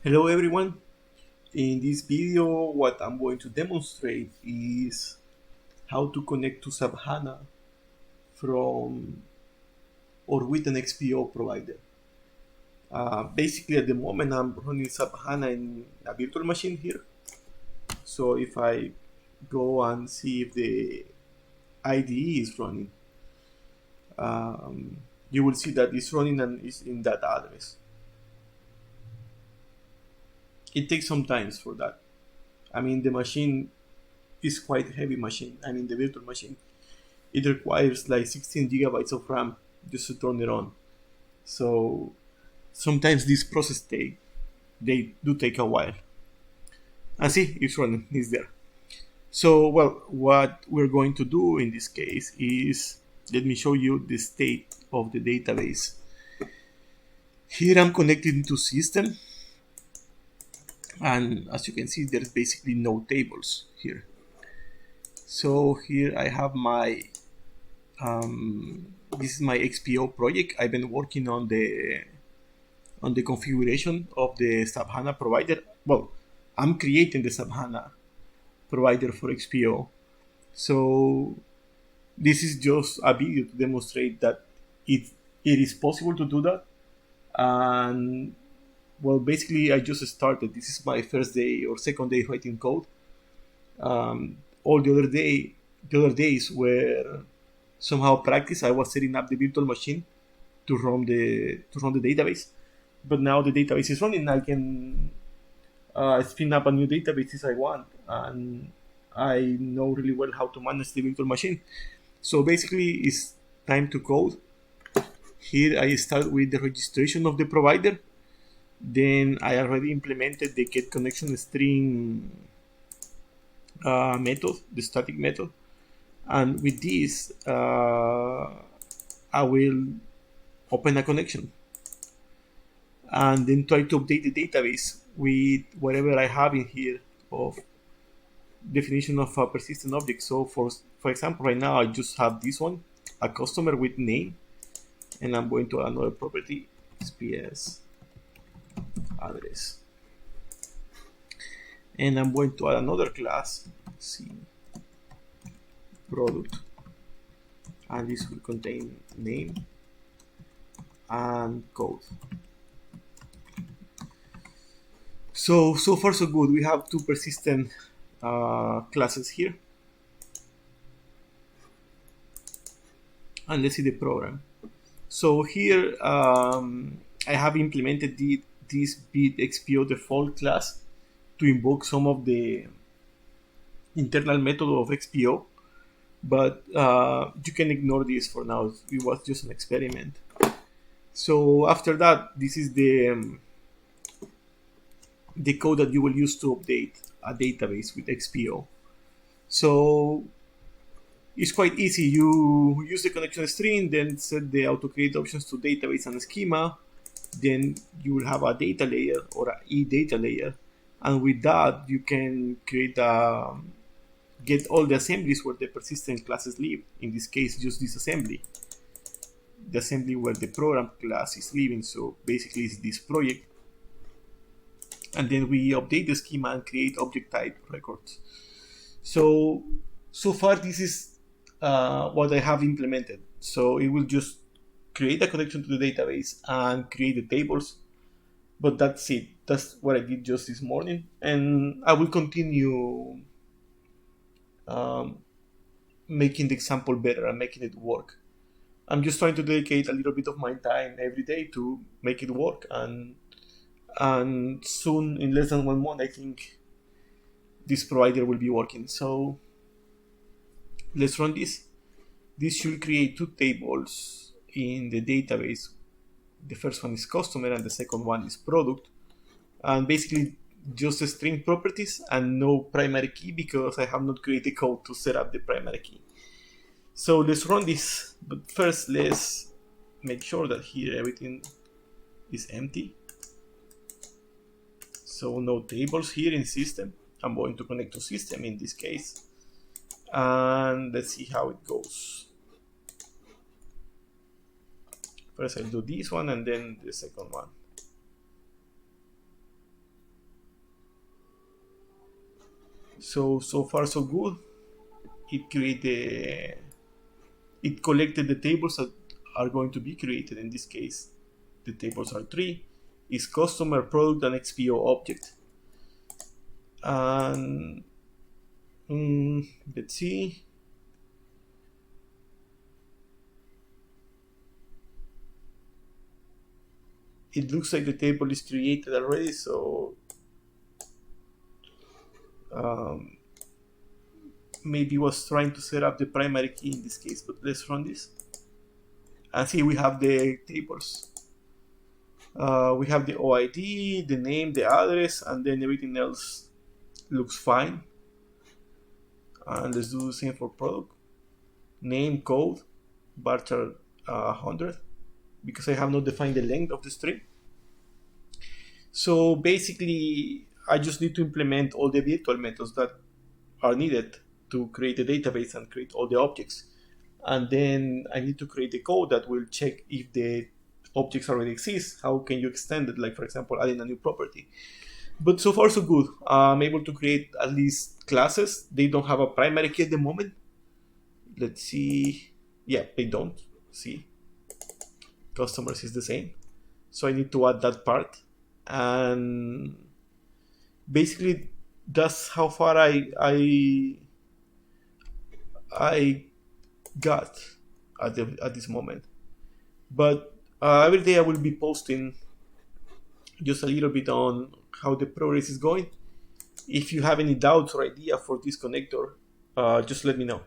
Hello everyone. In this video what I'm going to demonstrate is how to connect to SAP HANA from or with an XPO provider. Basically at the moment I'm running SAP HANA in a virtual machine here. So if I go and see if the IDE is running, you will see that it's running and is in that address. It takes some time for that. I mean the machine is quite heavy machine. I mean the virtual machine. It requires like 16 gigabytes of RAM just to turn it on. So sometimes this process they do take a while. And see, it's running, it's there. So well, what we're going to do in this case is let me show you the state of the database. Here I'm connected to system, and as you can see, there's basically no tables here. So here I have my this is my XPO project. I've been working on the configuration of the SAP HANA provider. Well, I'm creating the SAP HANA provider for XPO. So this is just a video to demonstrate that it is possible to do that. And well, basically I just started. This is my first day or second day writing code. All the other days were somehow practice. I was setting up the virtual machine to run the database. But now the database is running. I can spin up a new database if I want, and I know really well how to manage the virtual machine. So basically, it's time to code. Here I start with the registration of the provider. Then I already implemented the get connection string method, the static method, and with this I will open a connection and then try to update the database with whatever I have in here of definition of a persistent object. So for example, right now I just have this one, a customer with name, and I'm going to add another property, XPS address, and I'm going to add another class, C product, and this will contain name and code. So far so good. We have two persistent classes here, and let's see the program. So here I have implemented this bit XPO default class to invoke some of the internal method of XPO, but you can ignore this for now. It was just an experiment. So after that, this is the code that you will use to update a database with XPO. So it's quite easy. You use the connection string, then set the auto create options to database and schema. Then you will have a data layer or a e-data layer, and with that you can create get all the assemblies where the persistent classes live. In this case, just this assembly, the assembly where the program class is living. So basically, it's this project, and then we update the schema and create object type records. So far, this is what I have implemented. So it will just create a connection to the database and create the tables. But that's it. That's what I did just this morning, and I will continue making the example better and making it work. I'm just trying to dedicate a little bit of my time every day to make it work, and soon, in less than 1 month, I think this provider will be working. So let's run this. This should create two tables in the database. The first one is customer and the second one is product, and basically just string properties and no primary key because I have not created code to set up the primary key. So let's run this, but first let's make sure that here everything is empty. So no tables here in system. I'm going to connect to system in this case, and let's see how it goes. First I'll do this one and then the second one. So far so good. It collected the tables that are going to be created. In this case, the tables are three: is customer, product, and XPO object. And let's see. It looks like the table is created already, so um, maybe was trying to set up the primary key in this case. But let's run this and see. We have the tables. We have the OID, the name, the address, and then everything else looks fine. And let's do the same for product. Name, code, varchar 100, because I have not defined the length of the string. So basically, I just need to implement all the virtual methods that are needed to create a database and create all the objects. And then I need to create a code that will check if the objects already exist. How can you extend it? Like, for example, adding a new property. But so far, so good. I'm able to create at least classes. They don't have a primary key at the moment. Let's see. Yeah, they don't. See, customers is the same. So I need to add that part. And basically, that's how far I got at this moment. But every day I will be posting just a little bit on how the progress is going. If you have any doubts or idea for this connector, just let me know.